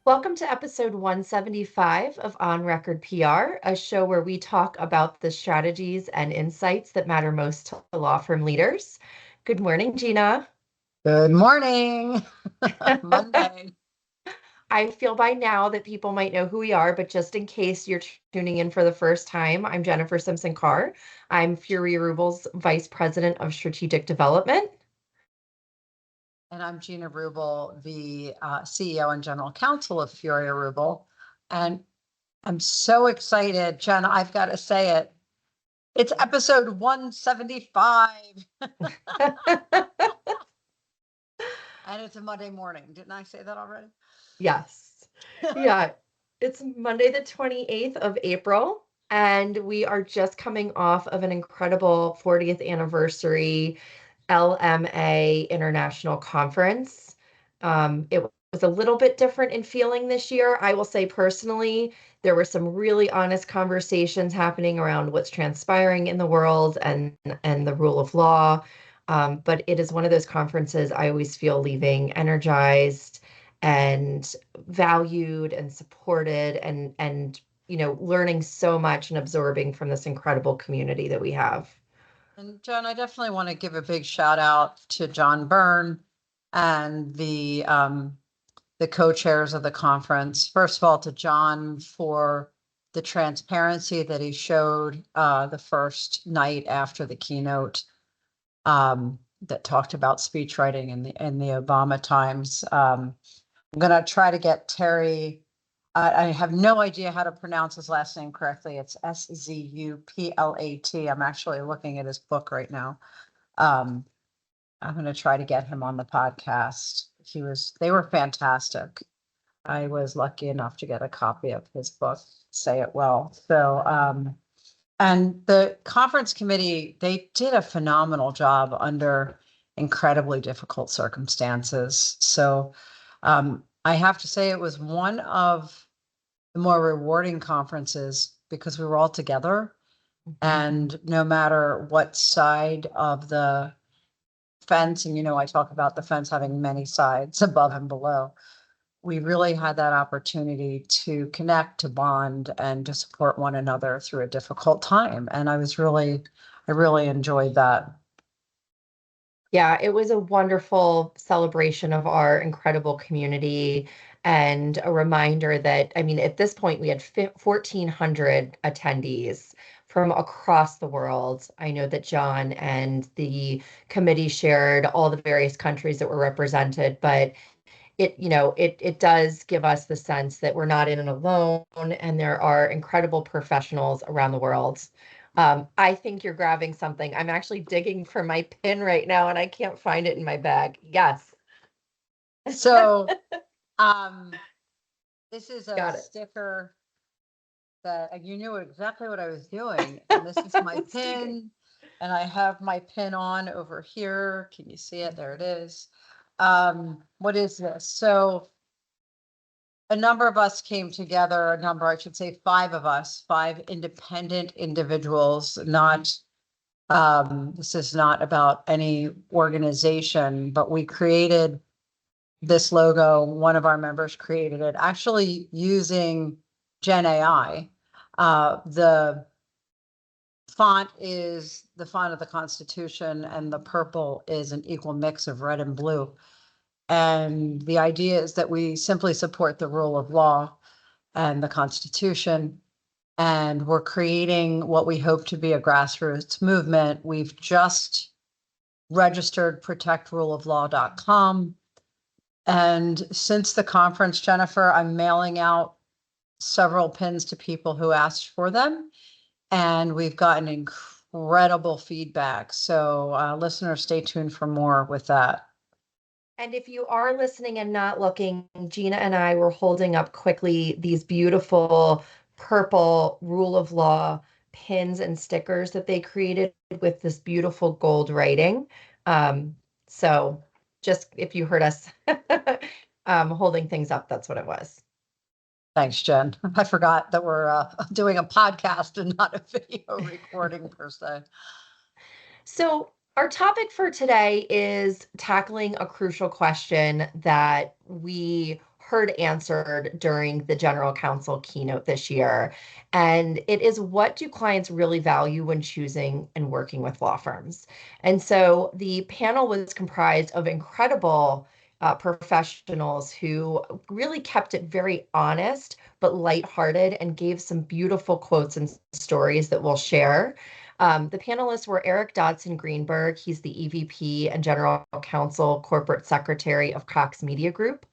Welcome to episode 175 of On Record PR, a show where we talk about the strategies and insights that matter most to law firm leaders. Good morning, Gina. Good morning. Monday. I feel by now that people might know who we are, but just in case you're tuning in for the first time, I'm Jennifer Simpson Carr. I'm Fury Rubel's Vice President of Strategic Development. And I'm Gina Rubel, the CEO and General Counsel of Fury Rubel. And I'm so excited, Jen, I've got to say it. It's episode 175. And it's a Monday morning. Didn't I say that already? Yes. Yeah. It's Monday, the 28th of April, and we are just coming off of an incredible 40th anniversary LMA International Conference. It was a little bit different in feeling this year. I will say personally, there were some really honest conversations happening around what's transpiring in the world and the rule of law. But it is one of those conferences I always feel leaving energized and valued and supported and learning so much and absorbing from this incredible community that we have. And Jen, I definitely want to give a big shout out to John Byrne and the co-chairs of the conference. First of all, to John for the transparency that he showed the first night after the keynote that talked about speech writing in the Obama times. I'm going to try to get Terry. I have no idea how to pronounce his last name correctly. It's Szuplat. I'm actually looking at his book right now. I'm going to try to get him on the podcast. They were fantastic. I was lucky enough to get a copy of his book, Say It Well. So, and the conference committee, they did a phenomenal job under incredibly difficult circumstances. So, I have to say it was one of the more rewarding conferences because we were all together. And no matter what side of the fence, and I talk about the fence having many sides above and below, we really had that opportunity to connect, to bond, and to support one another through a difficult time. And I really enjoyed that. Yeah, it was a wonderful celebration of our incredible community and a reminder that, I mean, at this point, we had 1,400 attendees from across the world. I know that John and the committee shared all the various countries that were represented, but it does give us the sense that we're not in it alone, and there are incredible professionals around the world. I think you're grabbing something. I'm actually digging for my pin right now, and I can't find it in my bag. Yes. So, this is a Got it. sticker that you knew exactly what I was doing. And this is my pin, and I have my pin on over here. Can you see it? There it is. What is this? So a number of us came together, I should say 5 of us, 5 independent individuals, not, this is not about any organization, but we created this logo. One of our members created it actually using Gen AI. The font is the font of the Constitution, and the purple is an equal mix of red and blue. And the idea is that we simply support the rule of law and the Constitution. And we're creating what we hope to be a grassroots movement. We've just registered protectruleoflaw.com. And since the conference, Jennifer, I'm mailing out several pins to people who asked for them. And we've gotten incredible feedback. So listeners, stay tuned for more with that. And if you are listening and not looking, Gina and I were holding up quickly these beautiful purple rule of law pins and stickers that they created with this beautiful gold writing. So just if you heard us holding things up, that's what it was. Thanks, Jen. I forgot that we're doing a podcast and not a video recording per se. So our topic for today is tackling a crucial question that we heard answered during the General Counsel keynote this year. And it is, what do clients really value when choosing and working with law firms? And so the panel was comprised of incredible professionals who really kept it very honest but lighthearted and gave some beautiful quotes and stories that we'll share. The panelists were Eric Dodson Greenberg. He's the EVP and General Counsel, Corporate Secretary of Cox Media Group.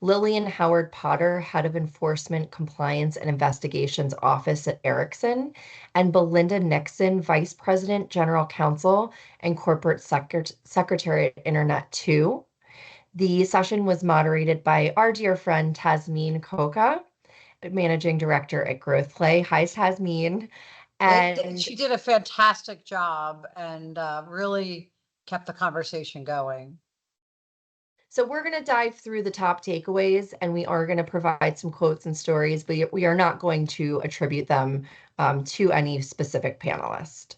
Lillian Howard Potter, Head of Enforcement, Compliance, and Investigations Office at Ericsson, and Belinda Nixon, Vice President, General Counsel, and Corporate Secretary at Internet 2. The session was moderated by our dear friend Tasmin Koka, Managing Director at Growth Play. Hi, Tasmin. And she did a fantastic job and really kept the conversation going. so we're going to dive through the top takeaways, and we are going to provide some quotes and stories, but we are not going to attribute them to any specific panelist.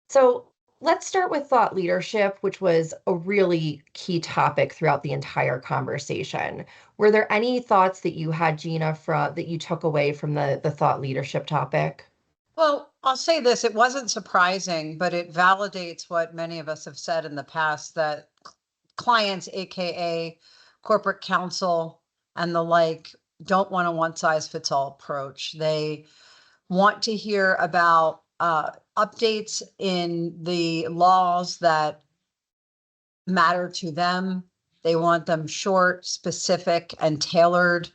So let's start with thought leadership, which was a really key topic throughout the entire conversation. Were there any thoughts that you had, Gina, that you took away from the thought leadership topic? Well, I'll say this, it wasn't surprising, but it validates what many of us have said in the past, that clients, AKA corporate counsel and the like, don't want a one size fits all approach. They want to hear about updates in the laws that matter to them. They want them short, specific, and tailored,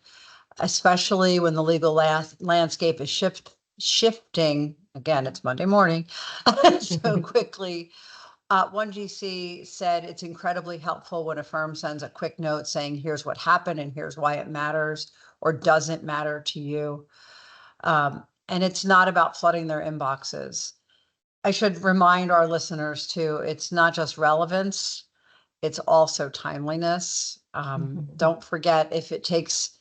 especially when the legal landscape is shifting. Again, it's Monday morning so quickly. One GC said it's incredibly helpful when a firm sends a quick note saying, here's what happened and here's why it matters or doesn't matter to you. And it's not about flooding their inboxes. I should remind our listeners too, it's not just relevance, it's also timeliness. Don't forget, if it takes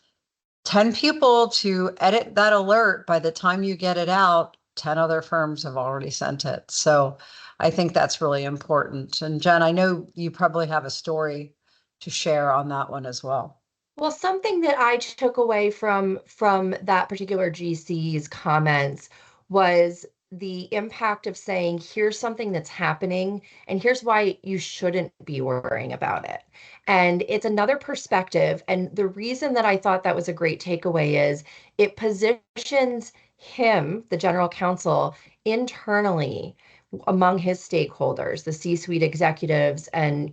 10 people to edit that alert, by the time you get it out, 10 other firms have already sent it. So I think that's really important. And Jen, I know you probably have a story to share on that one as well. Well, something that I took away from that particular GC's comments was the impact of saying, here's something that's happening, and here's why you shouldn't be worrying about it. And it's another perspective. And the reason that I thought that was a great takeaway is it positions him, the general counsel, internally among his stakeholders, the C-suite executives and,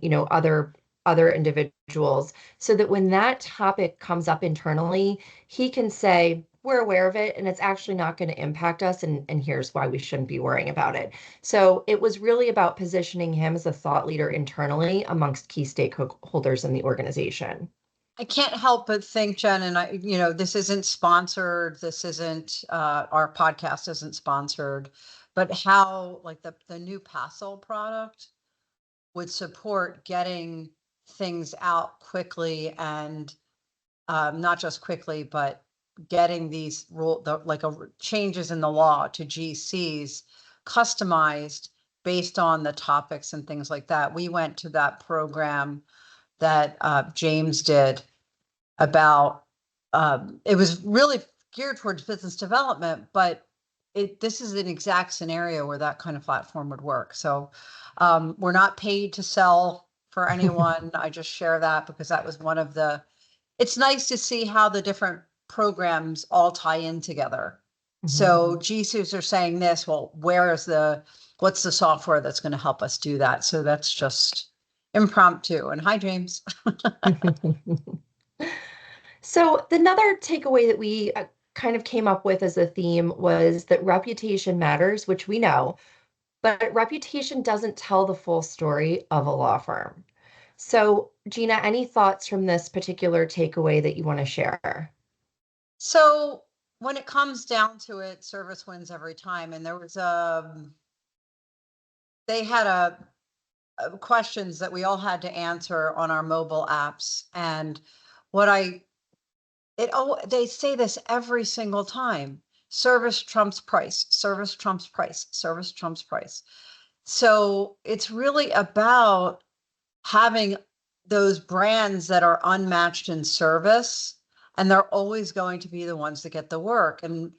other individuals, so that when that topic comes up internally, he can say, we're aware of it and it's actually not going to impact us, and here's why we shouldn't be worrying about it. So it was really about positioning him as a thought leader internally amongst key stakeholders in the organization. I can't help but think, Jen, and this isn't sponsored. This isn't, our podcast isn't sponsored, but how like the new Passel product would support getting things out quickly and not just quickly, but getting these changes in the law to GCs customized based on the topics and things like that. We went to that program that James did about, it was really geared towards business development, but this is an exact scenario where that kind of platform would work. So we're not paid to sell for anyone. I just share that because that was one of it's nice to see how the different programs all tie in together. Mm-hmm. So GCs are saying this, well, what's the software that's going to help us do that? So that's just impromptu. And hi, James. So another takeaway that we kind of came up with as a theme was that reputation matters, which we know, but reputation doesn't tell the full story of a law firm. So Gina, any thoughts from this particular takeaway that you want to share? So when it comes down to it, service wins every time. And there was they had questions that we all had to answer on our mobile apps. And they say this every single time: service trumps price, service trumps price, service trumps price. So it's really about having those brands that are unmatched in service, and they're always going to be the ones that get the work. And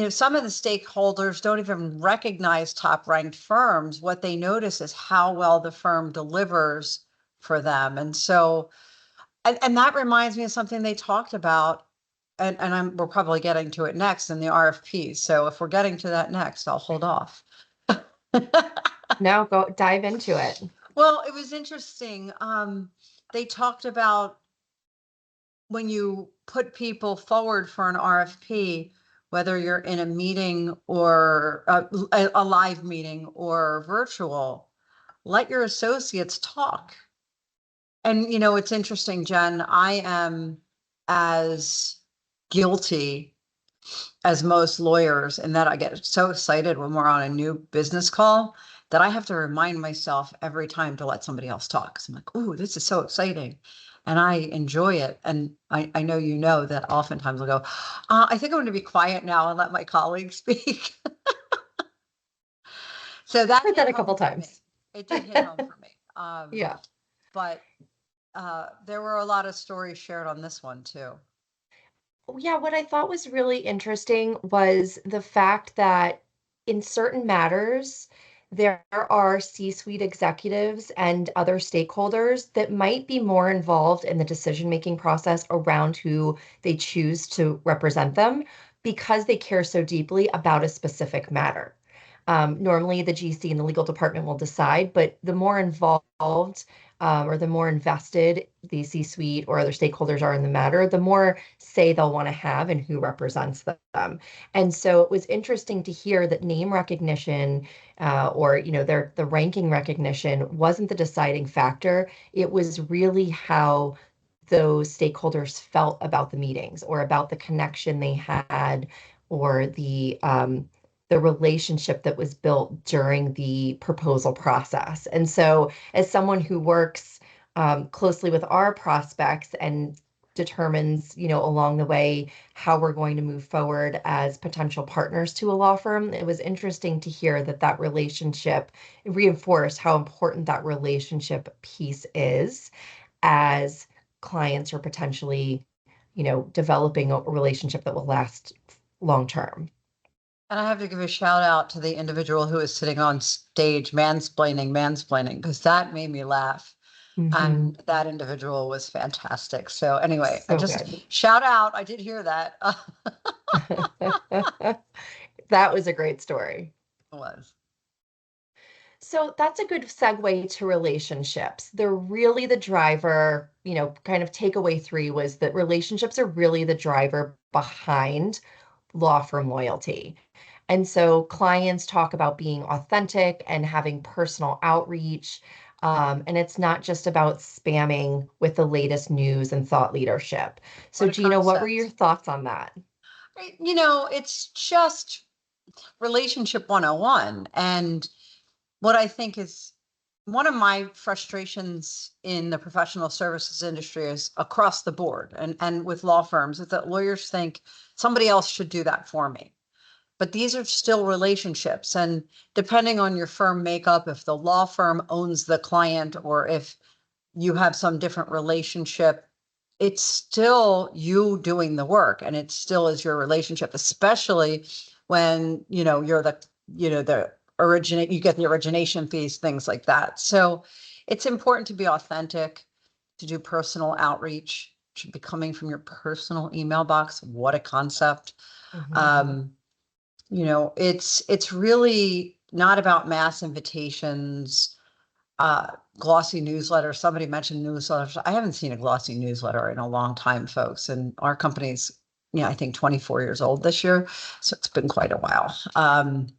some of the stakeholders don't even recognize top ranked firms. What they notice is how well the firm delivers for them. And so, and that reminds me of something they talked about, and we're probably getting to it next in the RFP. So if we're getting to that next, I'll hold off. Now go dive into it. Well, it was interesting. They talked about when you put people forward for an RFP, whether you're in a meeting or a live meeting or virtual, let your associates talk. And it's interesting, Jen, I am as guilty as most lawyers in that I get so excited when we're on a new business call that I have to remind myself every time to let somebody else talk. So I'm like, "Ooh, this is so exciting." And I enjoy it. And I know that oftentimes I'll go, I think I'm going to be quiet now and let my colleagues speak. So that Heard hit that a home couple for me. times. It did hit home for me. Yeah. But there were a lot of stories shared on this one too. Yeah, what I thought was really interesting was the fact that in certain matters, there are C-suite executives and other stakeholders that might be more involved in the decision-making process around who they choose to represent them because they care so deeply about a specific matter. Normally, the GC and the legal department will decide, but the more involved or the more invested the C-suite or other stakeholders are in the matter, the more say they'll want to have and who represents them. And so it was interesting to hear that name recognition or the ranking recognition wasn't the deciding factor. It was really how those stakeholders felt about the meetings or about the connection they had or the relationship that was built during the proposal process. And so, as someone who works closely with our prospects and determines, along the way how we're going to move forward as potential partners to a law firm, it was interesting to hear that relationship reinforced how important that relationship piece is as clients are potentially, developing a relationship that will last long term. And I have to give a shout out to the individual who is sitting on stage mansplaining, because that made me laugh. Mhm. And that individual was fantastic. So anyway, I So just good. shout out. I did hear that. That was a great story. It was. So that's a good segue to relationships. They're really the driver, kind of takeaway three was that relationships are really the driver behind law firm loyalty. And so clients talk about being authentic and having personal outreach. And it's not just about spamming with the latest news and thought leadership. So, What a Gina, what were your concept. thoughts on that? It's just relationship 101. And what I think is one of my frustrations in the professional services industry is across the board and with law firms is that lawyers think somebody else should do that for me. But these are still relationships. And depending on your firm makeup, if the law firm owns the client or if you have some different relationship, it's still you doing the work and it still is your relationship, especially when, you're the originate, you get the origination fees, things like that. So it's important to be authentic, to do personal outreach, should be coming from your personal email box. What a concept. Mhm. Um, it's really not about mass invitations, uh, glossy newsletter. Somebody mentioned newsletters. I haven't seen a glossy newsletter in a long time, folks. And our company's, I think 24 years old this year. So it's been quite a while.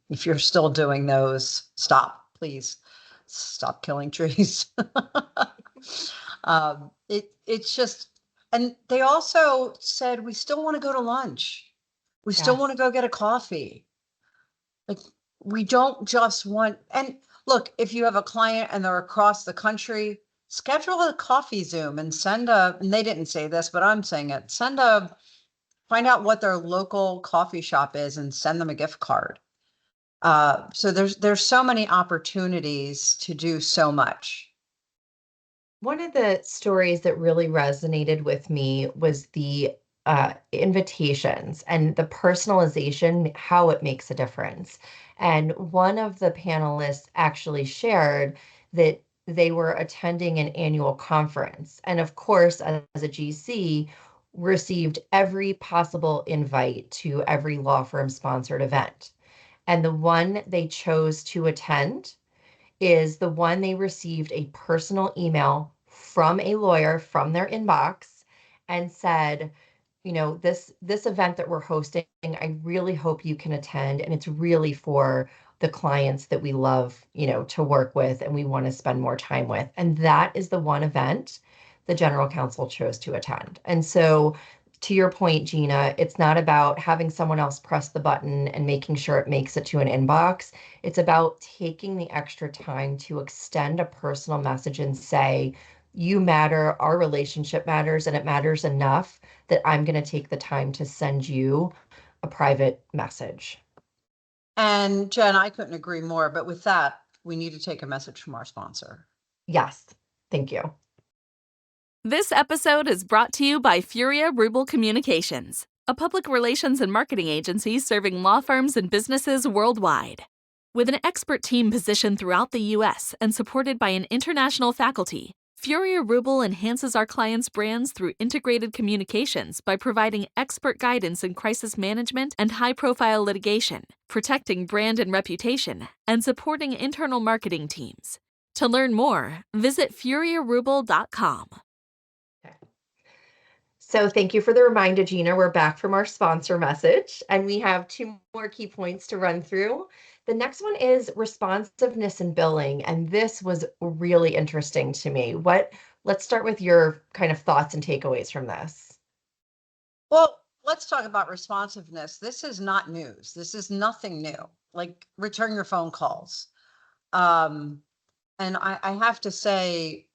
If you're still doing those, stop, please. Stop killing trees. It's just, and they also said, we still want to go to lunch. We still want to Yes. go get a coffee. Like, we don't just want, and look, if you have a client and they're across the country, schedule a coffee Zoom and and they didn't say this, but I'm saying it, find out what their local coffee shop is and send them a gift card. So there's so many opportunities to do so much. One of the stories that really resonated with me was the invitations and the personalization, how it makes a difference. And one of the panelists actually shared that they were attending an annual conference. And of course, as a GC, received every possible invite to every law firm sponsored event. And the one they chose to attend is the one they received a personal email from a lawyer from their inbox and said, this event that we're hosting, I really hope you can attend. And it's really for the clients that we love, to work with and we want to spend more time with. And that is the one event the general counsel chose to attend. And so to your point, Gina, it's not about having someone else press the button and making sure it makes it to an inbox. It's about taking the extra time to extend a personal message and say, you matter, our relationship matters, and it matters enough that I'm going to take the time to send you a private message. And Jen, I couldn't agree more, but with that, we need to take a message from our sponsor. Yes, thank you. This episode is brought to you by Furia Rubel Communications, a public relations and marketing agency serving law firms and businesses worldwide. With an expert team positioned throughout the U.S. and supported by an international faculty, Furia Rubel enhances our clients' brands through integrated communications by providing expert guidance in crisis management and high-profile litigation, protecting brand and reputation, and supporting internal marketing teams. To learn more, visit furiarubel.com. So thank you for the reminder, Gina. We're back from our sponsor message, and we have two more key points to run through. The next one is responsiveness and billing, and this was really interesting to me. Let's start with your kind of thoughts and takeaways from this. Well, let's talk about responsiveness. This is not news. This is nothing new. Like return your phone calls. And I have to say,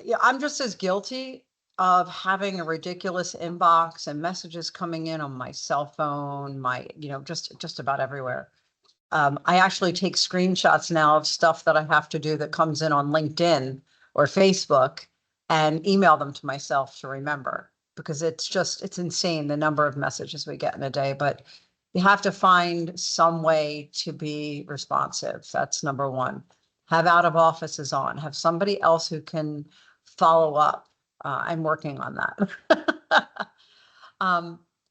yeah, I'm just as guilty of having a ridiculous inbox and messages coming in on my cell phone, just about everywhere. I actually take screenshots now of stuff that I have to do that comes in on LinkedIn or Facebook and email them to myself to remember, because it's insane the number of messages we get in a day. But you have to find some way to be responsive. That's number one. Have out of offices on, have somebody else who can follow up. I'm working on that.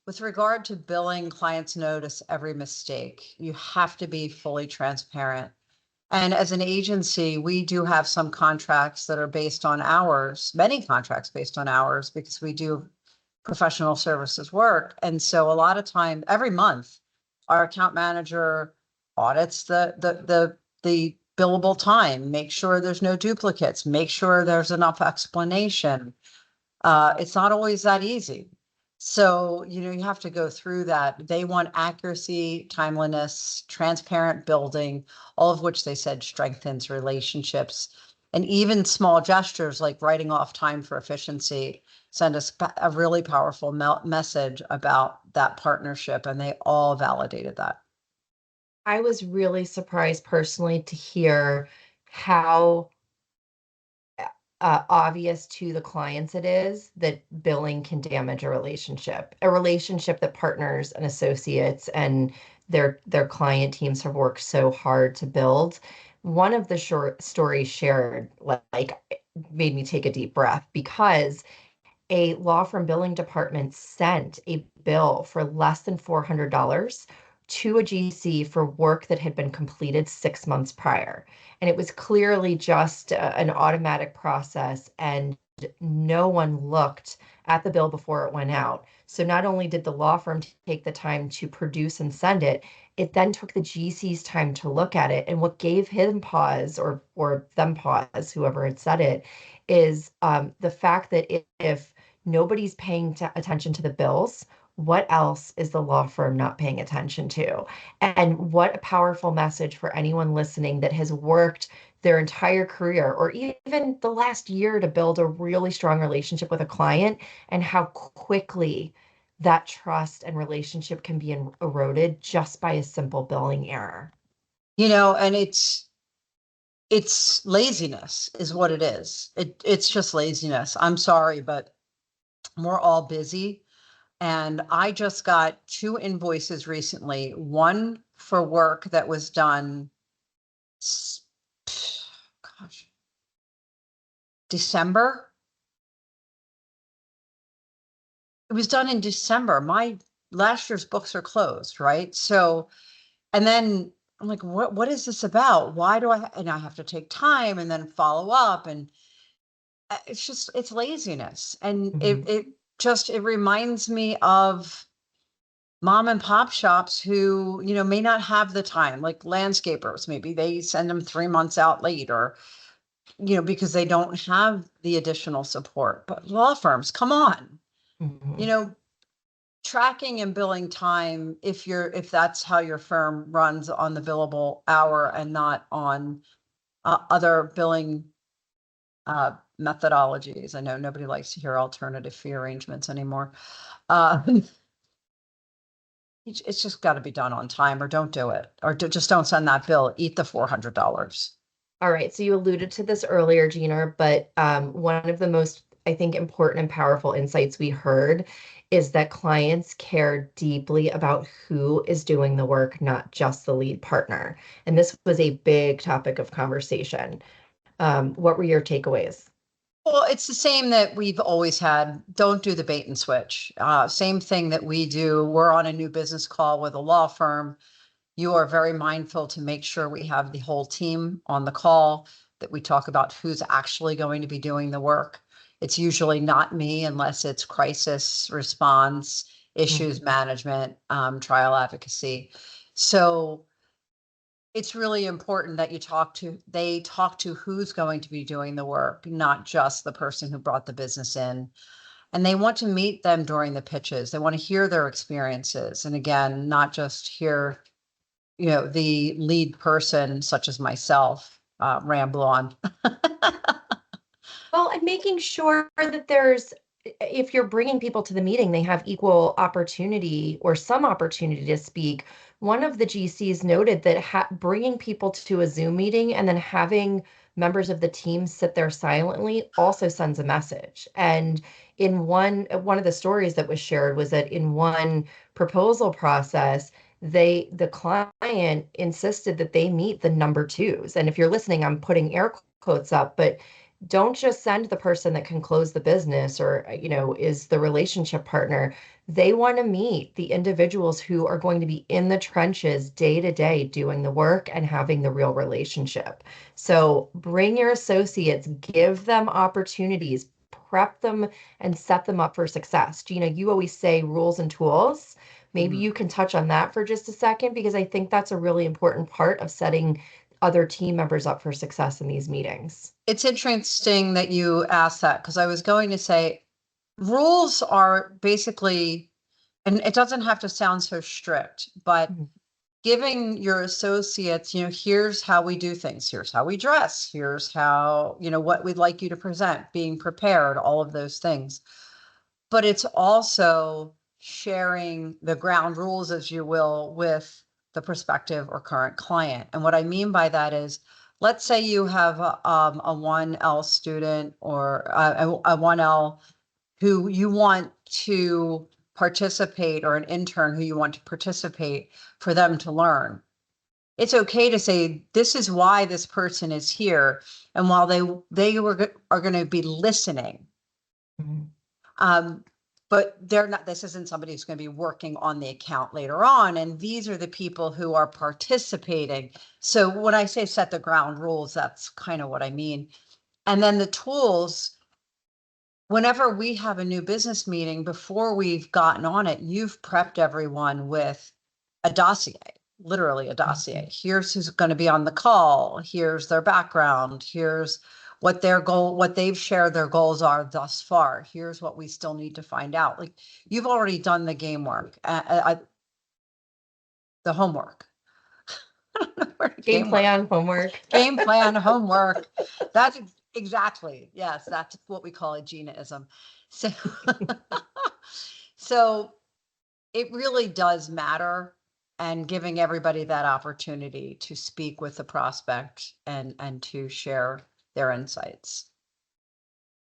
With regard to billing, clients notice every mistake. You have to be fully transparent. And as an agency, we do have some contracts that are based on hours, many contracts based on hours, because we do professional services work. And so a lot of time, every month, our account manager audits the billable time, make sure there's no duplicates, make sure there's enough explanation. It's not always that easy. So, you have to go through that. They want accuracy, timeliness, transparent building, all of which they said strengthens relationships. And even small gestures like writing off time for efficiency send us a really powerful message about that partnership. And they all validated that. I was really surprised personally to hear how obvious to the clients it is that billing can damage a relationship that partners and associates and their client teams have worked so hard to build. One of the short stories shared like made me take a deep breath because a law firm billing department sent a bill for less than $400 to a GC for work that had been completed 6 months prior. And it was clearly just an automatic process, and no one looked at the bill before it went out. So not only did the law firm take the time to produce and send it, it then took the GC's time to look at it. And what gave him pause or them pause, whoever had said it, is the fact that if nobody's paying attention to the bills, what else is the law firm not paying attention to? And what a powerful message for anyone listening that has worked their entire career or even the last year to build a really strong relationship with a client, and how quickly that trust and relationship can be eroded just by a simple billing error. And it's laziness is what it is. It's just laziness. I'm sorry, but we're all busy. And I just got 2 invoices recently, one for work that was done, gosh, December. It was done in December. My last year's books are closed, right? So, and then I'm like, what is this about? Why do and I have to take time and then follow up, and it's laziness. And Mhm. it reminds me of mom and pop shops who, may not have the time, like landscapers, maybe they send them 3 months out late, or, because they don't have the additional support. But law firms, come on, Mhm. tracking and billing time, if that's how your firm runs, on the billable hour and not on other billing methodologies. I know nobody likes to hear alternative fee arrangements anymore. It's just got to be done on time, or don't do it, or just don't send that bill. Eat the $400. All right. So you alluded to this earlier, Gina, but one of the most, I think, important and powerful insights we heard is that clients care deeply about who is doing the work, not just the lead partner. And this was a big topic of conversation. What were your takeaways? Well, it's the same that we've always had. Don't do the bait and switch. Same thing that we do. We're on a new business call with a law firm. You are very mindful to make sure we have the whole team on the call, that we talk about who's actually going to be doing the work. It's usually not me, unless it's crisis response, issues management, trial advocacy. So it's really important that they talk to who's going to be doing the work, not just the person who brought the business in. And they want to meet them during the pitches. They want to hear their experiences. And again, not just hear, the lead person, such as myself, ramble on. Well, and making sure that if you're bringing people to the meeting, they have equal opportunity or some opportunity to speak. One of the GCs noted that bringing people to a Zoom meeting and then having members of the team sit there silently also sends a message. And in one of the stories that was shared was that in one proposal process, the client insisted that they meet the number twos. And if you're listening, I'm putting air quotes up, but don't just send the person that can close the business or is the relationship partner. They want to meet the individuals who are going to be in the trenches day to day doing the work and having the real relationship. So bring your associates, give them opportunities, prep them, and set them up for success. Gina, you always say rules and tools. Maybe Mhm. you can touch on that for just a second, because I think that's a really important part of setting other team members up for success in these meetings. It's interesting that you asked that, because I was going to say rules are basically, and it doesn't have to sound so strict, but Mhm. giving your associates, here's how we do things, here's how we dress, here's how, what we'd like you to present, being prepared, all of those things. But it's also sharing the ground rules, as you will, with the prospective or current client. And what I mean by that is, let's say you have a 1L student, or a 1L who you want to participate, or an intern who you want to participate, for them to learn. It's okay to say, this is why this person is here. And while are going to be listening, Mhm. um, but they're not, this isn't somebody who's going to be working on the account later on. And these are the people who are participating. So when I say set the ground rules, that's kind of what I mean. And then the tools, whenever we have a new business meeting, before we've gotten on it, you've prepped everyone with a dossier, literally a dossier. Here's who's going to be on the call. Here's their background. Here's what what they've shared their goals are thus far. Here's what we still need to find out. Like, you've already done the game work, the homework. I don't know where Game game work. plan, homework. Game plan, homework. That's exactly, yes, that's what we call a Gina-ism. So, so it really does matter. and giving everybody that opportunity to speak with the prospect and to share their insights.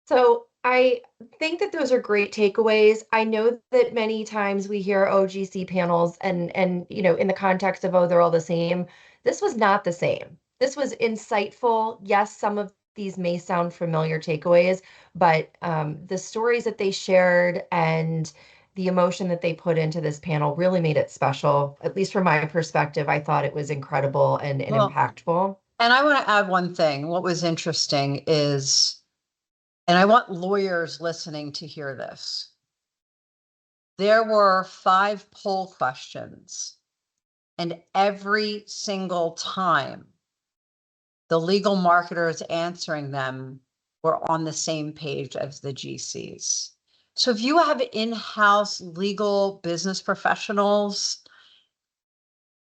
So I think that those are great takeaways. I know that many times we hear OGC panels and in the context of, oh, they're all the same. This was not the same. This was insightful. Yes, some of these may sound familiar takeaways, but the stories that they shared and the emotion that they put into this panel really made it special. At least from my perspective, I thought it was incredible and impactful. And I want to add one thing. What was interesting is, and I want lawyers listening to hear this, there were 5 poll questions, and every single time the legal marketers answering them were on the same page as the GCs. So if you have in-house legal business professionals,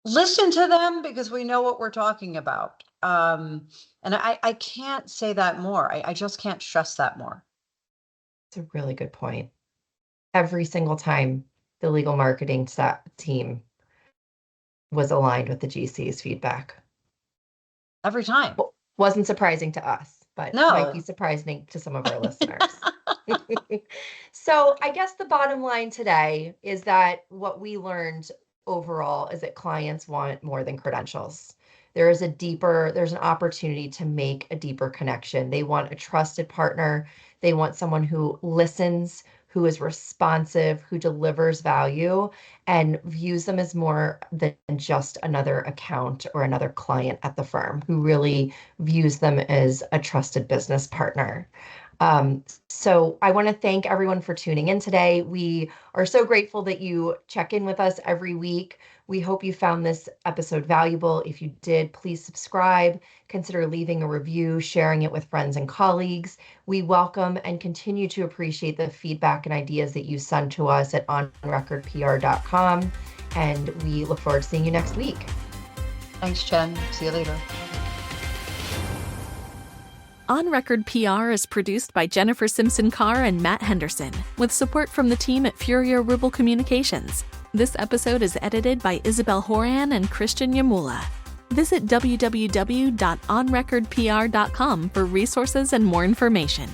listen to them, because we know what we're talking about. And I can't say that more. I just can't stress that more. It's a really good point. Every single time the legal marketing team was aligned with the GC's feedback. Every time. Wasn't surprising to us, but might be surprising to some of our listeners. So I guess the bottom line today is that what we learned overall is that clients want more than credentials. There's an opportunity to make a deeper connection. They want a trusted partner. They want someone who listens, who is responsive, who delivers value, and views them as more than just another account or another client at the firm, who really views them as a trusted business partner. So I want to thank everyone for tuning in today. We are so grateful that you check in with us every week. We hope you found this episode valuable. If you did, please subscribe, consider leaving a review, sharing it with friends and colleagues. We welcome and continue to appreciate the feedback and ideas that you send to us at onrecordpr.com. And we look forward to seeing you next week. Thanks, Jen. See you later. On Record PR is produced by Jennifer Simpson Carr and Matt Henderson, with support from the team at Rubel Communications. This episode is edited by Isabel Horan and Christian Yamula. Visit www.onrecordpr.com for resources and more information.